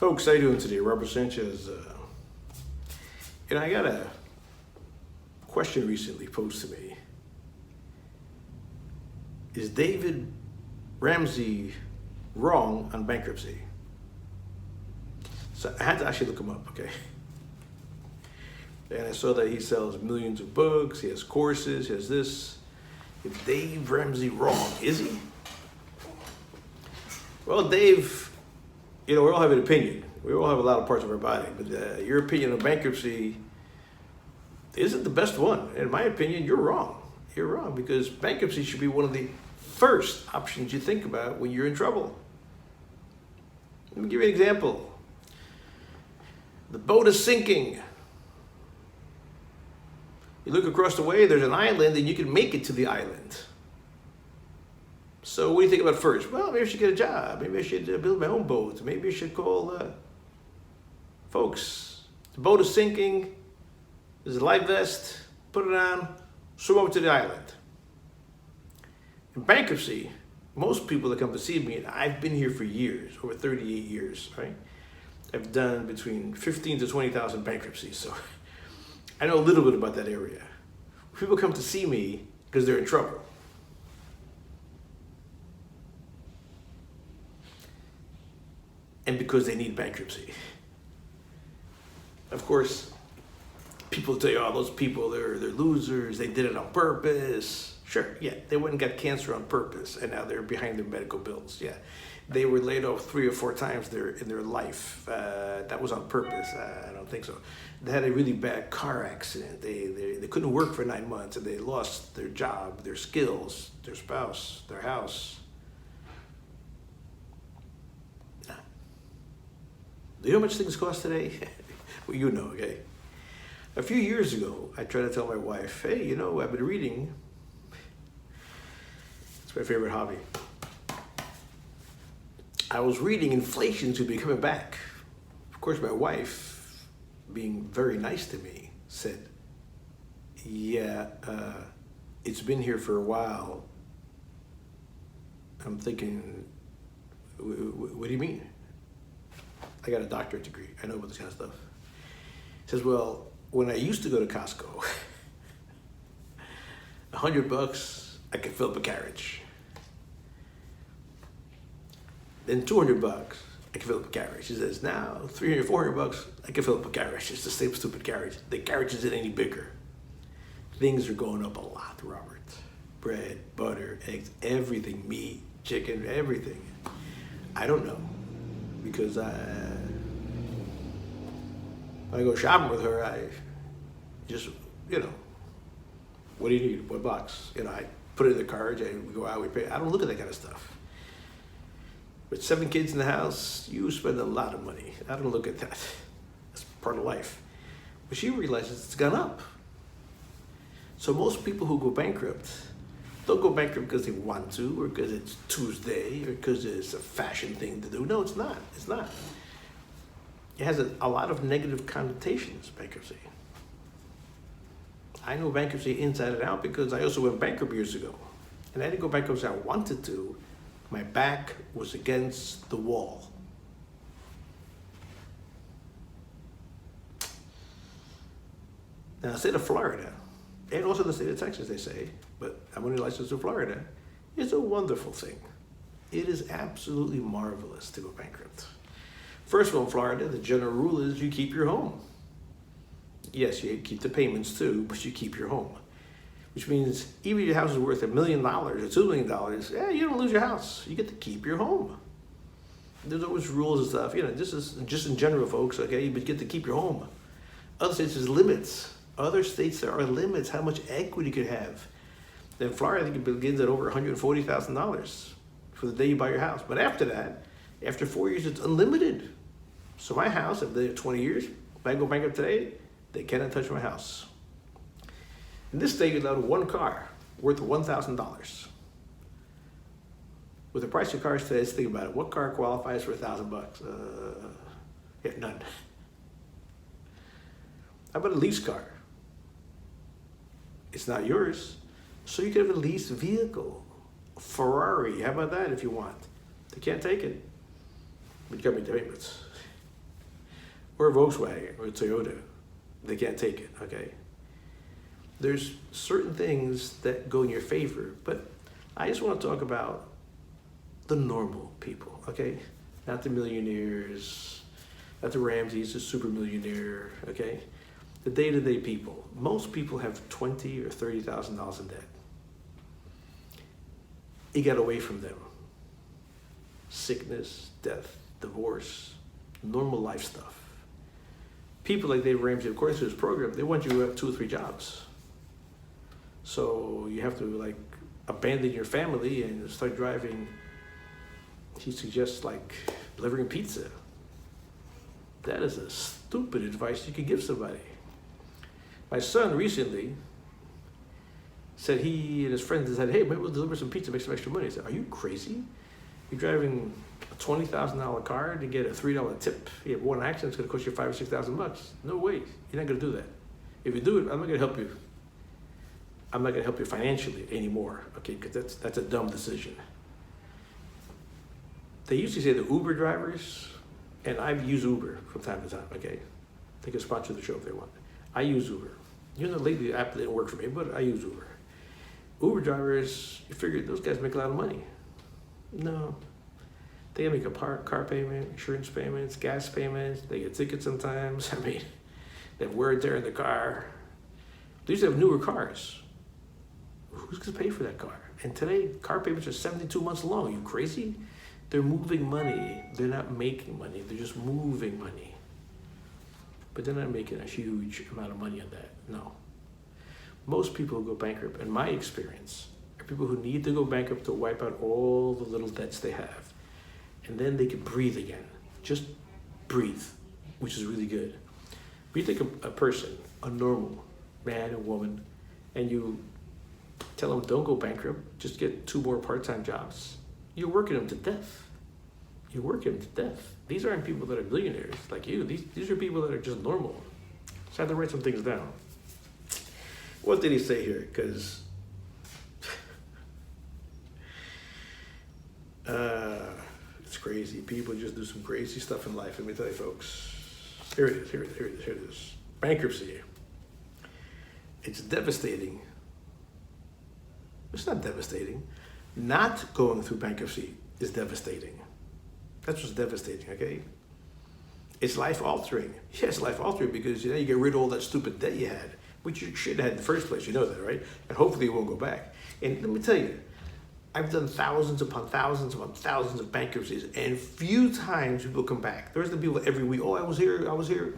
Folks, how you doing today? Robert Sanchez. I got a question recently posed to me. Is David Ramsey wrong on bankruptcy? So I had to actually look him up, okay? And I saw that he sells millions of books, he has courses, he has this. Is Dave Ramsey wrong? Is he? Well, Dave, we all have an opinion. We all have a lot of parts of our body, but your opinion on bankruptcy isn't the best one. In my opinion, you're wrong. You're wrong because bankruptcy should be one of the first options you think about when you're in trouble. Let me give you an example. The boat is sinking. You look across the way, there's an island, and you can make it to the island. So what do you think about first? Well, maybe I should get a job. Maybe I should build my own boat. Maybe I should call folks. The boat is sinking. There's a life vest. Put it on. Swim over to the island. In bankruptcy, most people that come to see me, and I've been here for years, over 38 years, right? I've done between 15 to 20,000 bankruptcies, so I know a little bit about that area. People come to see me because they're in trouble. And because they need bankruptcy. Of course, people tell you, oh, those people, they're losers, they did it on purpose. Sure, yeah, they went and got cancer on purpose, and now they're behind their medical bills, yeah. They were laid off 3 or 4 times in their life. That was on purpose, I don't think so. They had a really bad car accident. They couldn't work for 9 months, and they lost their job, their skills, their spouse, their house. Nah. Do you know how much things cost today? Well, you know, okay? A few years ago, I tried to tell my wife, hey, I've been reading. It's my favorite hobby. I was reading inflation should be coming back. Of course, my wife, being very nice to me, said, yeah, it's been here for a while. I'm thinking, what do you mean? I got a doctorate degree. I know about this kind of stuff. He says, well, when I used to go to Costco, $100, I could fill up a carriage. Then $200, I can fill up a carriage. He says, now $300, $400, I can fill up a carriage. It's the same stupid carriage. The carriage isn't any bigger. Things are going up a lot, Robert. Bread, butter, eggs, everything, meat, chicken, everything. I don't know, because when I go shopping with her, I just, what do you need? What box? I put it in the carriage, and we go out, we pay. I don't look at that kind of stuff. With 7 kids in the house, you spend a lot of money. I don't look at that. That's part of life. But she realizes it's gone up. So most people who go bankrupt don't go bankrupt because they want to, or because it's Tuesday, or because it's a fashion thing to do. No, it's not. It's not. It has a lot of negative connotations, bankruptcy. I know bankruptcy inside and out because I also went bankrupt years ago. And I didn't go bankrupt because I wanted to. My back was against the wall. Now, the state of Florida, and also the state of Texas, they say, but I'm only licensed in Florida, is a wonderful thing. It is absolutely marvelous to go bankrupt. First of all, in Florida, the general rule is you keep your home. Yes, you keep the payments too, but you keep your home. Which means even if your house is worth $1 million or $2 million, you don't lose your house. You get to keep your home. There's always rules and stuff. This is just in general, folks, okay? But you get to keep your home. Other states, there's limits. Other states, there are limits how much equity you could have. In Florida, I think it begins at over $140,000 for the day you buy your house. But after that, after 4 years, it's unlimited. So my house, I've lived there 20 years. If I go bankrupt today, they cannot touch my house. In this state, you're allowed 1 car worth $1,000. With the price of cars today, let's think about it. What car qualifies for $1,000? Yeah, none. How about a lease car? It's not yours, so you can have a leased vehicle. A Ferrari, how about that if you want? They can't take it, but you got to make the payments. or a Volkswagen or a Toyota. They can't take it, okay? There's certain things that go in your favor, but I just want to talk about the normal people, okay? Not the millionaires, not the Ramseys, the super millionaire, okay? The day-to-day people. Most people have $20,000 or $30,000 in debt. It got away from them. Sickness, death, divorce, normal life stuff. People like Dave Ramsey, according to his program, they want you to have 2 or 3 jobs. So you have to like abandon your family and start driving. He suggests like delivering pizza. That is a stupid advice you could give somebody. My son recently said he and his friends said, hey, maybe we'll deliver some pizza, make some extra money. I said, are you crazy? You're driving a $20,000 car to get a $3 tip. You have one accident, it's gonna cost you $5,000 or $6,000. No way, you're not gonna do that. If you do it, I'm not gonna help you. I'm not gonna help you financially anymore, okay? Because that's a dumb decision. They used to say the Uber drivers, and I've used Uber from time to time, okay? They can sponsor the show if they want. I use Uber. You know, lately the app didn't work for me, but I use Uber. Uber drivers, you figure those guys make a lot of money. No. They gotta make a car payment, insurance payments, gas payments, they get tickets sometimes. I mean, they have wear and tear in the car. They used to have newer cars. Who's gonna pay for that car? And today, car payments are 72 months long. Are you crazy? They're moving money. They're not making money. They're just moving money. But they're not making a huge amount of money on that. No. Most people who go bankrupt, in my experience, are people who need to go bankrupt to wipe out all the little debts they have. And then they can breathe again. Just breathe, which is really good. But you take a person, a normal man or woman, and you tell them don't go bankrupt, just get 2 more part-time jobs. You're working them to death. You're working them to death. These aren't people that are millionaires like you. These are people that are just normal. So I had to write some things down. What did he say here? Because it's crazy. People just do some crazy stuff in life. Let me tell you, folks. Here it is. Bankruptcy. It's devastating. It's not devastating. Not going through bankruptcy is devastating. That's what's devastating, okay? It's life-altering. Yeah, it's life-altering because you get rid of all that stupid debt you had, which you should have had in the first place. You know that, right? And hopefully it won't go back. And let me tell you, I've done thousands upon thousands upon thousands of bankruptcies, and few times people come back. There's the people every week, oh, I was here.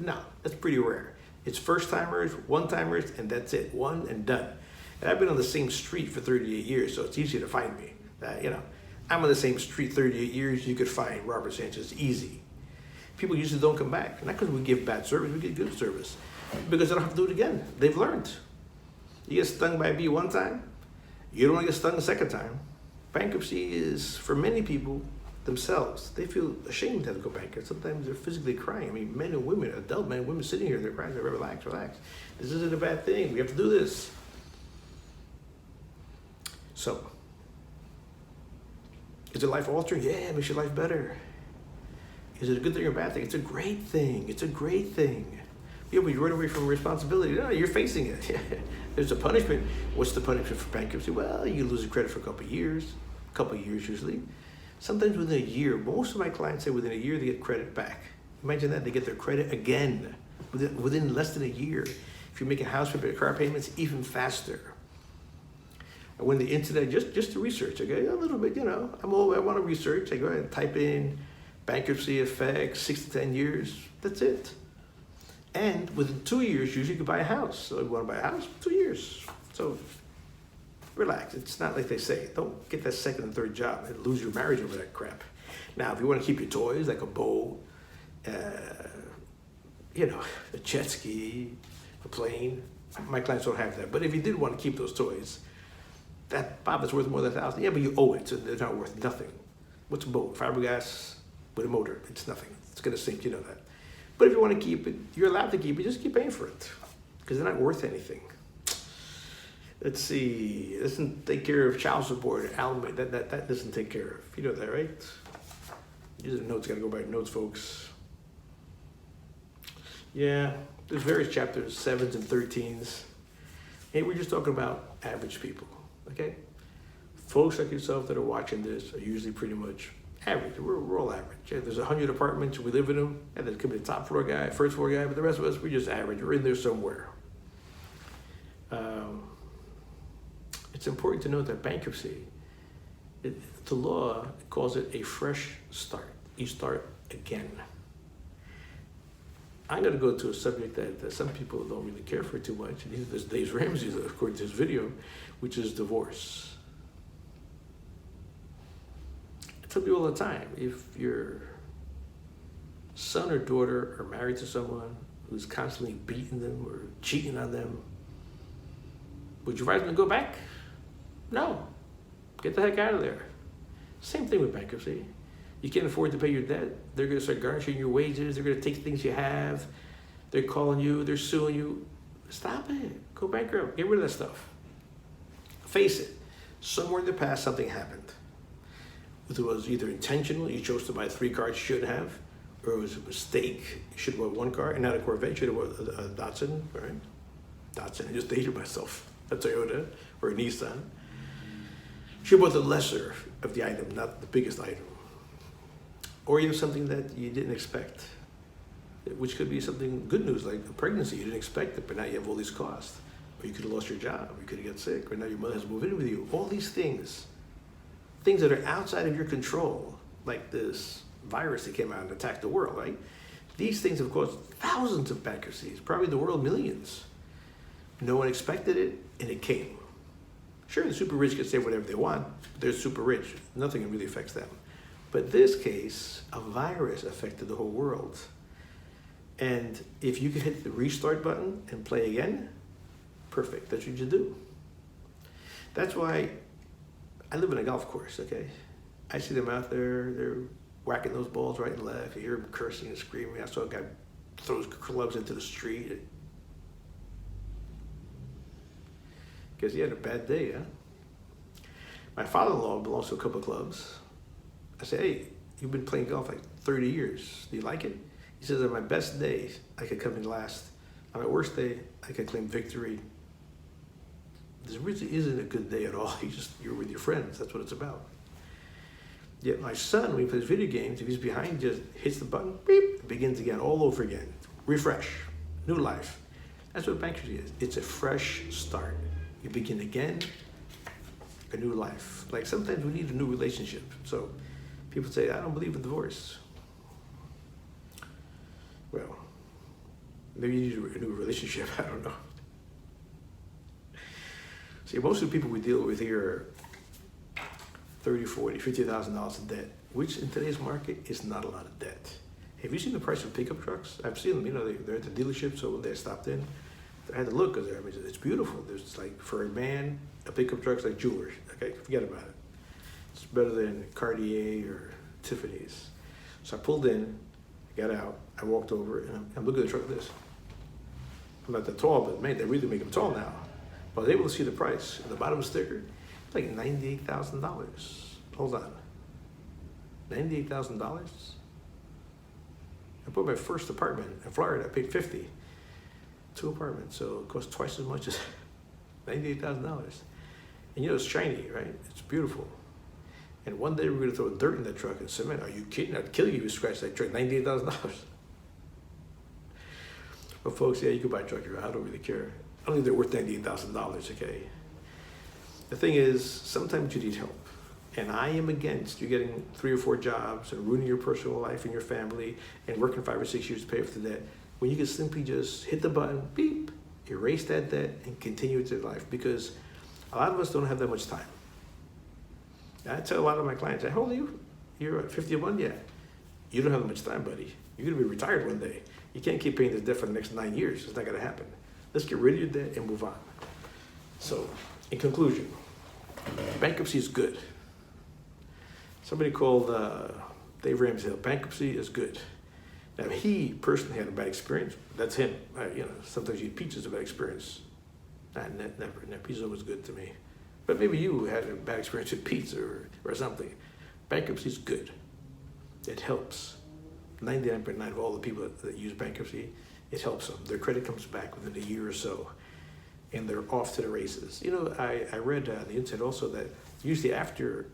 No, that's pretty rare. It's first-timers, one-timers, and that's it. One and done. And I've been on the same street for 38 years, so it's easy to find me. I'm on the same street 38 years, you could find Robert Sanchez easy. People usually don't come back. Not because we give bad service, we give good service. Because they don't have to do it again. They've learned. You get stung by a bee one time, you don't want to get stung a second time. Bankruptcy is, for many people themselves, they feel ashamed to have to go bankrupt. Sometimes they're physically crying. I mean, men and women, adult men and women sitting here, they're crying, they're relax. This isn't a bad thing, we have to do this. So, is it life altering? Yeah, it makes your life better. Is it a good thing or a bad thing? It's a great thing. It's a great thing. Yeah, but you run away from responsibility. No, you're facing it. There's a punishment. What's the punishment for bankruptcy? Well, you lose your credit for a couple of years usually. Sometimes within a year. Most of my clients say within a year they get credit back. Imagine that, they get their credit again within less than a year. If you're making house payment, car payments, even faster. I went to the internet just to research, okay? A little bit, I want to research. I go ahead and type in bankruptcy effects, 6 to 10 years. That's it. And within 2 years, usually you can buy a house. So you want to buy a house? 2 years. So relax. It's not like they say. Don't get that second and third job and lose your marriage over that crap. Now, if you want to keep your toys, like a boat, a jet ski, a plane, my clients don't have that. But if you did want to keep those toys, that Bob is worth more than $1,000. Yeah, but you owe it, so they're not worth nothing. What's a boat? Fiberglass with a motor. It's nothing. It's going to sink, you know that. But if you want to keep it, you're allowed to keep it. Just keep paying for it because they're not worth anything. Let's see. It doesn't take care of child support, alimony. That doesn't take care of. You know that, right? These are notes. Got to go by notes, folks. Yeah, there's various chapters, 7s and 13s. Hey, we're just talking about average people, okay? Folks like yourself that are watching this are usually pretty much average. We're all average. Yeah, there's 100 apartments, we live in them, and there could be the top floor guy, first floor guy, but the rest of us, we're just average. We're in there somewhere. It's important to note that bankruptcy, the law calls it a fresh start. You start again. I'm going to go to a subject that some people don't really care for too much. And this is Dave Ramsey, according to his video, which is divorce. I tell people all the time, if your son or daughter are married to someone who's constantly beating them or cheating on them, would you advise them to go back? No. Get the heck out of there. Same thing with bankruptcy. You can't afford to pay your debt. They're going to start garnishing your wages. They're going to take things you have. They're calling you. They're suing you. Stop it. Go bankrupt. Get rid of that stuff. Face it. Somewhere in the past, something happened. It was either intentional, you chose to buy 3 cars you shouldn't have, or it was a mistake. You should have bought 1 car and not a Corvette. You should have bought a Datsun, right? Datsun. I just dated myself. A Toyota or a Nissan. You should have bought the lesser of the item, not the biggest item. Or you have something that you didn't expect, which could be something good news, like a pregnancy. You didn't expect it, but now you have all these costs. Or you could have lost your job, or you could have got sick, or now your mother has moved in with you. All these things that are outside of your control, like this virus that came out and attacked the world, right? These things have caused thousands of bankruptcies, probably the world millions. No one expected it, and it came. Sure, the super rich can say whatever they want, but they're super rich. Nothing really affects them. But this case, a virus affected the whole world. And if you could hit the restart button and play again, perfect. That's what you do. That's why I live in a golf course, okay? I see them out there, they're whacking those balls right and left. You hear them cursing and screaming. I saw a guy throws clubs into the street. Because he had a bad day, huh? My father-in-law belongs to a couple of clubs. I said, hey, you've been playing golf like 30 years. Do you like it? He says, on my best day, I could come in last. On my worst day, I could claim victory. This really isn't a good day at all. You're with your friends. That's what it's about. Yet my son, when he plays video games, if he's behind, just hits the button, beep, begins again, all over again. Refresh, new life. That's what bankruptcy is. It's a fresh start. You begin again, a new life. Like sometimes we need a new relationship. So people say, I don't believe in divorce. Well, maybe you need a new relationship, I don't know. See, most of the people we deal with here are $30,000, $40,000, $50,000 in debt, which in today's market is not a lot of debt. Have you seen the price of pickup trucks? I've seen them, they're at the dealership, so when they stopped in, I had to look because it's beautiful. There's like, for a man, a pickup truck's like jewelry. Okay, forget about it. It's better than Cartier or Tiffany's. So I pulled in, I got out, I walked over, and I'm looking at the truck like this. I'm not that tall, but man, they really make them tall now. But I was able to see the price. And the bottom sticker, it's like $98,000. Hold on. $98,000? I bought my first apartment in Florida. I paid $50,000. 2 apartments, so it costs twice as much as $98,000. And you know, it's shiny, right? It's beautiful. And one day we're going to throw dirt in that truck and cement. Are you kidding? I'd kill you if you scratch that truck. $98,000. But folks, yeah, you can buy a truck here. I don't really care. I don't think they're worth $98,000, okay? The thing is, sometimes you need help. And I am against you getting 3 or 4 jobs and ruining your personal life and your family and working 5 or 6 years to pay off the debt, when you can simply just hit the button, beep, erase that debt, and continue with your life. Because a lot of us don't have that much time. I tell a lot of my clients, how old are you? You're at 51? Yeah. You don't have that much time, buddy. You're going to be retired one day. You can't keep paying this debt for the next 9 years. It's not going to happen. Let's get rid of your debt and move on. So, in conclusion, bankruptcy is good. Somebody called Dave Ramsey, bankruptcy is good. Now, he personally had a bad experience. That's him. Sometimes you eat pizza is a bad experience. Never. Pizza was good to me. But maybe you had a bad experience with pizza or something. Bankruptcy is good. It helps. 99.9% of all the people that use bankruptcy it helps them. Their credit comes back within a year or so, and they're off to the races. You know, I read on the internet also that usually after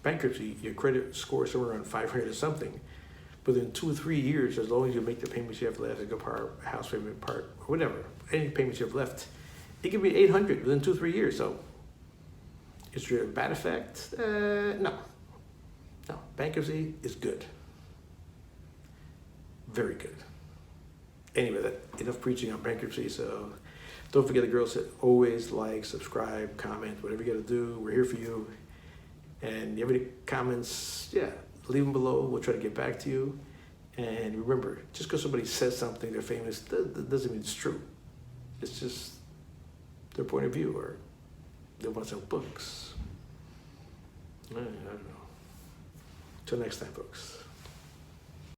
bankruptcy, your credit score is somewhere around 500 or something. But in 2 or 3 years, as long as you make the payments you have left, like a house payment, part, or whatever, any payments you have left, it can be 800 within 2 or 3 years. So, is there a bad effect? No. No, bankruptcy is good. Very good. Anyway, enough preaching on bankruptcy. So, don't forget the girls that always like, subscribe, comment, whatever you got to do. We're here for you. And you have any comments? Yeah, leave them below. We'll try to get back to you. And remember, just because somebody says something, they're famous, doesn't mean it's true. It's just their point of view, or they want to sell books. I don't know. Till next time, folks.